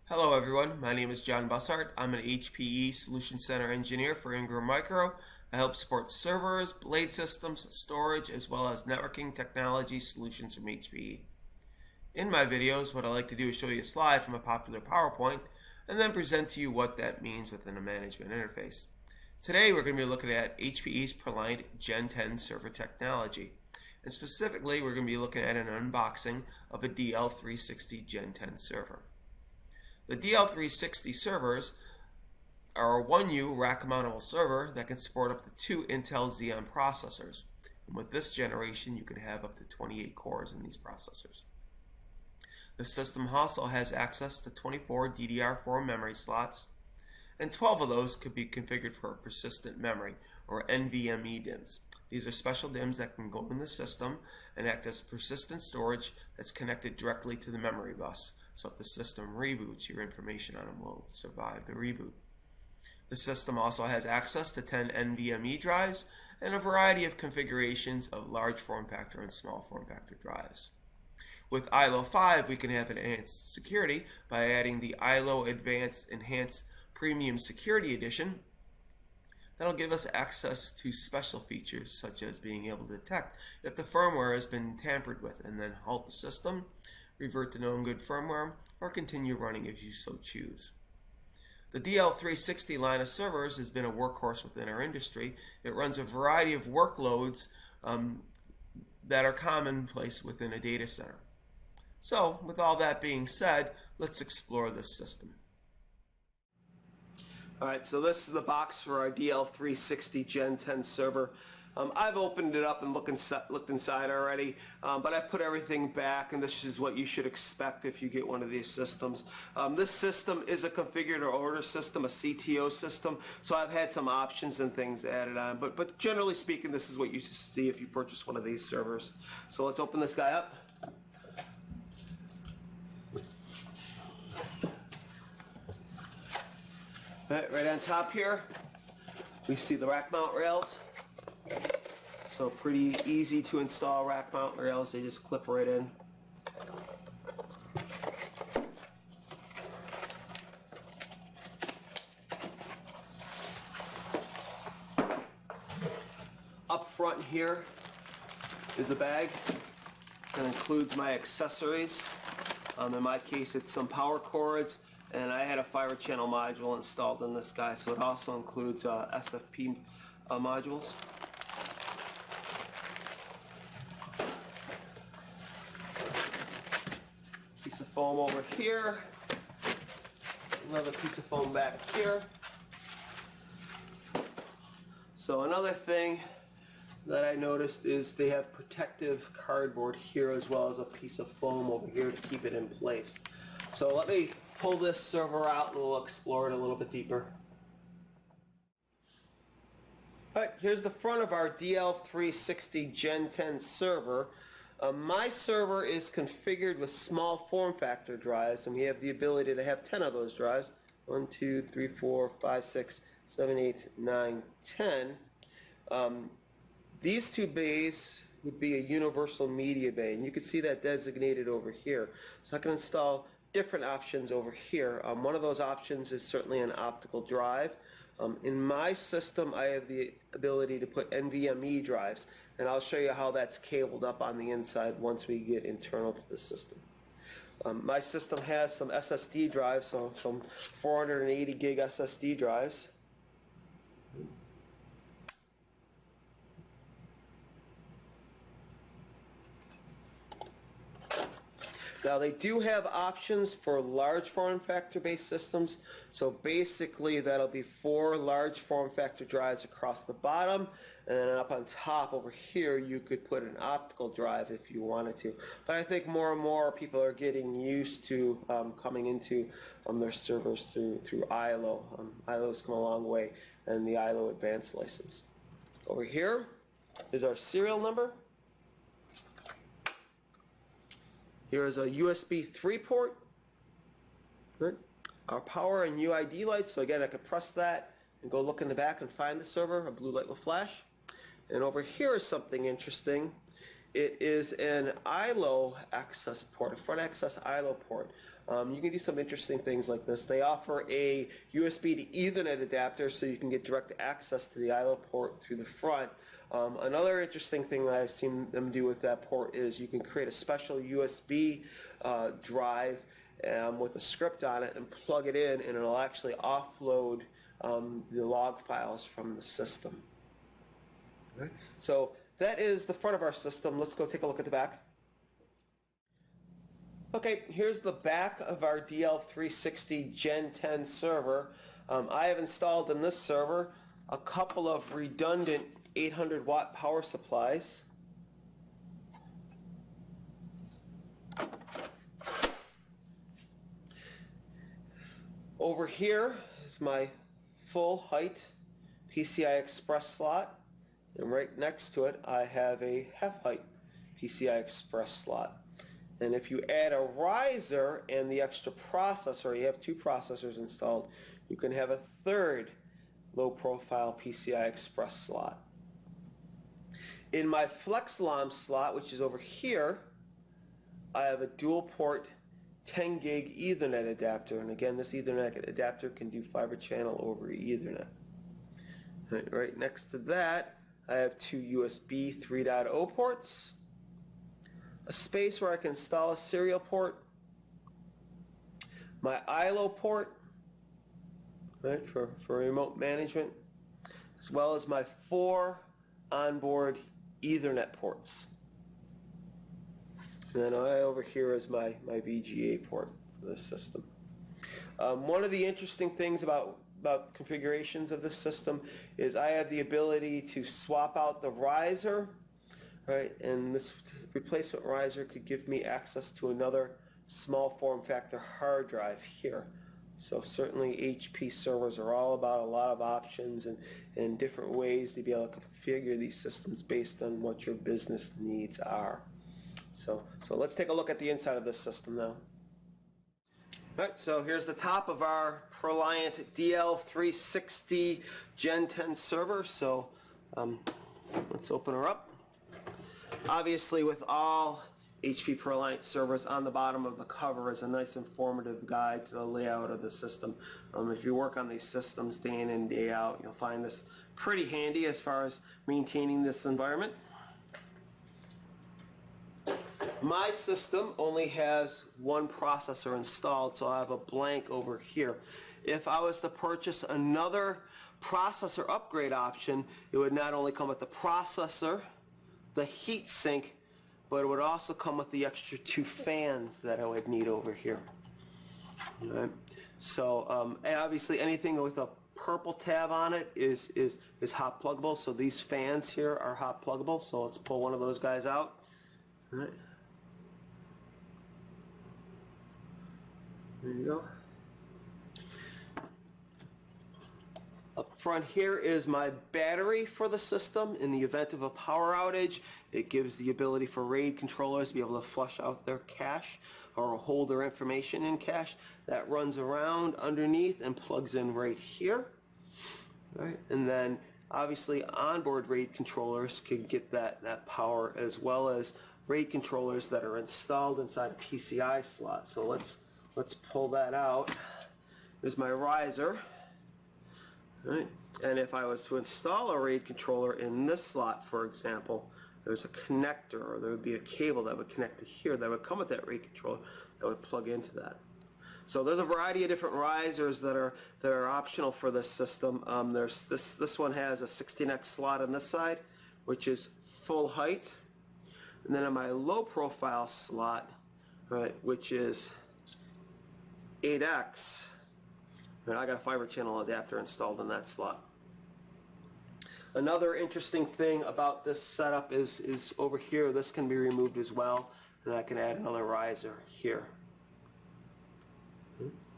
Hello everyone, my name is John Bussard. I'm an HPE Solution Center engineer for Ingram Micro. I help support servers, blade systems, storage, as well as networking technology solutions from HPE. In my videos, what I like to do is show you a slide from a popular PowerPoint and then present to you what that means within a management interface. Today we're going to be looking at HPE's ProLiant Gen10 server technology. And specifically, we're going to be looking at an unboxing of a DL360 Gen10 server. The DL360 servers are a 1U rack-mountable server that can support up to 2 Intel Xeon processors. And with this generation, you can have up to 28 cores in these processors. The system also has access to 24 DDR4 memory slots, and 12 of those could be configured for persistent memory, or NVMe DIMMs. These are special DIMMs that can go in the system and act as persistent storage that's connected directly to the memory bus. So if the system reboots, your information on them will survive the reboot. The system also has access to 10 NVMe drives and a variety of configurations of large form factor and small form factor drives. With ILO 5, we can have enhanced security by adding the ILO Advanced Enhanced Premium Security Edition. That'll give us access to special features such as being able to detect if the firmware has been tampered with and then halt the system, revert to known good firmware, or continue running if you so choose. The DL360 line of servers has been a workhorse within our industry. It runs a variety of workloads that are commonplace within a data center. So, with all that being said, let's explore this system. Alright, so this is the box for our DL360 Gen10 server. I've opened it up and looked inside already, but I've put everything back, and this is what you should expect if you get one of these systems. This system is a configure to order system, a CTO system, so I've had some options and things added on, but generally speaking, this is what you see if you purchase one of these servers. So let's open this guy up. Right on top here, we see the rack mount rails. So pretty easy to install rack mount rails, they just clip right in. Up front here is a bag that includes my accessories. In my case, it's some power cords, and I had a fiber channel module installed in this guy, so it also includes SFP modules. Piece of foam over here, another piece of foam back here. So another thing that I noticed is they have protective cardboard here as well as a piece of foam over here to keep it in place. So let me pull this server out and we'll explore it a little bit deeper. Alright, here's the front of our DL360 Gen10 server. My server is configured with small form factor drives, and we have the ability to have 10 of those drives. 1, 2, 3, 4, 5, 6, 7, 8, 9, 10. These two bays would be a universal media bay, and you can see that designated over here. So I can install different options over here. One of those options is certainly an optical drive. In my system, I have the ability to put NVMe drives, and I'll show you how that's cabled up on the inside once we get internal to the system. My system has some SSD drives, so some 480 gig SSD drives. Now they do have options for large form factor based systems, so basically that'll be 4 large form factor drives across the bottom, and then up on top over here you could put an optical drive if you wanted to. But I think more and more people are getting used to coming into their servers through ILO. ILO's come a long way, and the ILO Advanced license. Over here is our serial number. Here is a USB 3 port. Good. Our power and UID lights, so again I could press that and go look in the back and find the server. A blue light will flash. And over here is something interesting. It is an ILO access port, a front access ILO port. You can do some interesting things like this. They offer a USB to Ethernet adapter so you can get direct access to the ILO port through the front. Another interesting thing that I've seen them do with that port is you can create a special USB drive with a script on it and plug it in, and it'll actually offload the log files from the system. Okay. So that is the front of our system. Let's go take a look at the back. Okay, here's the back of our DL360 Gen10 server. I have installed in this server a couple of redundant 800 watt power supplies. Over here is my full height PCI Express slot, and right next to it I have a half height PCI Express slot. And if you add a riser and the extra processor, you have two processors installed, you can have a third low profile PCI Express slot. In my FlexLOM slot, which is over here, I have a dual port 10 gig Ethernet adapter, and again this Ethernet adapter can do fiber channel over Ethernet. Right next to that I have two USB 3.0 ports, a space where I can install a serial port, my ILO port, right, for remote management, as well as my 4 onboard Ethernet ports. And then over here is my VGA port for this system. One of the interesting things about configurations of this system is I have the ability to swap out the riser, right, and this replacement riser could give me access to another small form factor hard drive here. So certainly HP servers are all about a lot of options and different ways to be able to configure these systems based on what your business needs are. So let's take a look at the inside of this system now. Alright, so here's the top of our ProLiant DL360 Gen10 server. So let's open her up. Obviously, with all HP ProLiant servers, on the bottom of the cover is a nice informative guide to the layout of the system. If you work on these systems day in and day out, you'll find this pretty handy as far as maintaining this environment. My system only has one processor installed, so I have a blank over here. If I was to purchase another processor upgrade option, it would not only come with the processor, the heat sink, but it would also come with the extra 2 fans that I would need over here. Right. So and obviously anything with a purple tab on it is hot pluggable, so these fans here are hot pluggable. So let's pull one of those guys out. All right. There you go. Up front here is my battery for the system. In the event of a power outage, it gives the ability for RAID controllers to be able to flush out their cache or hold their information in cache. That runs around underneath and plugs in right here. All right. And then obviously onboard RAID controllers can get that power, as well as RAID controllers that are installed inside a PCI slot. So let's pull that out. Here's my riser. Right. And if I was to install a RAID controller in this slot, for example, there's a connector, or there would be a cable that would connect to here that would come with that RAID controller that would plug into that. So there's a variety of different risers that are optional for this system. There's this one has a 16x slot on this side, which is full height, and then on my low profile slot, right, which is 8x. And I got a fiber channel adapter installed in that slot. Another interesting thing about this setup is over here, this can be removed as well, and I can add another riser here.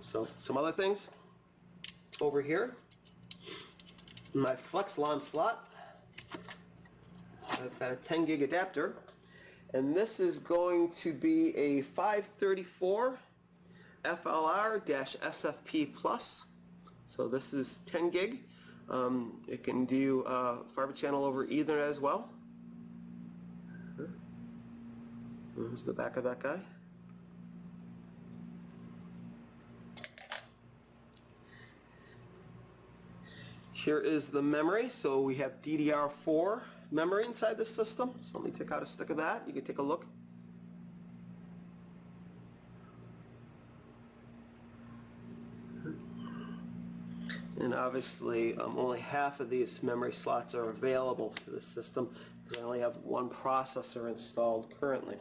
So some other things over here, in my FlexLOM slot, I've got a 10 gig adapter, and this is going to be a 534 FLR-SFP Plus. So this is 10 gig. It can do fiber channel over Ethernet as well. There's the back of that guy. Here is the memory. So we have DDR4 memory inside this system. So let me take out a stick of that. You can take a look. And obviously only half of these memory slots are available to the system because I only have one processor installed currently.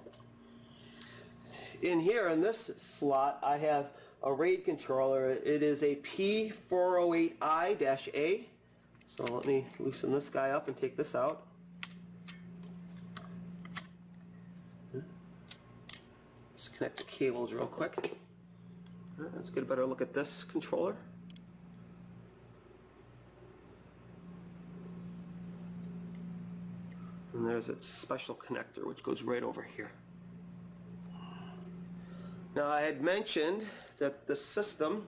In here in this slot I have a RAID controller. It is a P408I-A. So let me loosen this guy up and take this out. Disconnect the cables real quick. All right, let's get a better look at this controller. And there's its special connector which goes right over here. Now I had mentioned that the system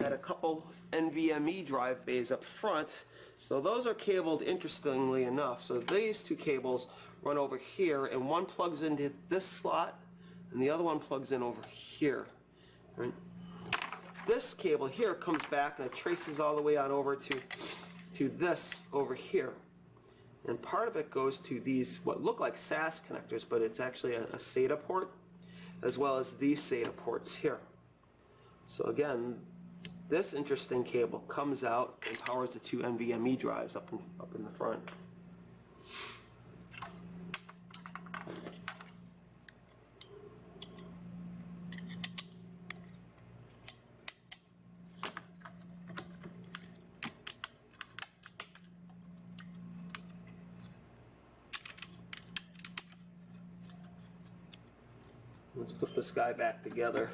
had a couple NVMe drive bays up front, so those are cabled interestingly enough. So these two cables run over here, and one plugs into this slot and the other one plugs in over here. Right? This cable here comes back and it traces all the way on over to this over here. And part of it goes to these what look like SAS connectors, but it's actually a SATA port, as well as these SATA ports here. So again, this interesting cable comes out and powers the two NVMe drives up in the front. Let's put this guy back together.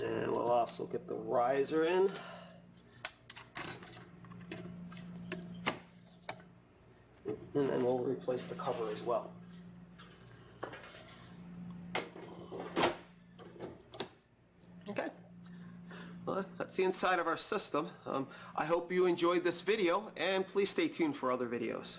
And we'll also get the riser in. And then we'll replace the cover as well. Okay. Well, that's the inside of our system. I hope you enjoyed this video, and please stay tuned for other videos.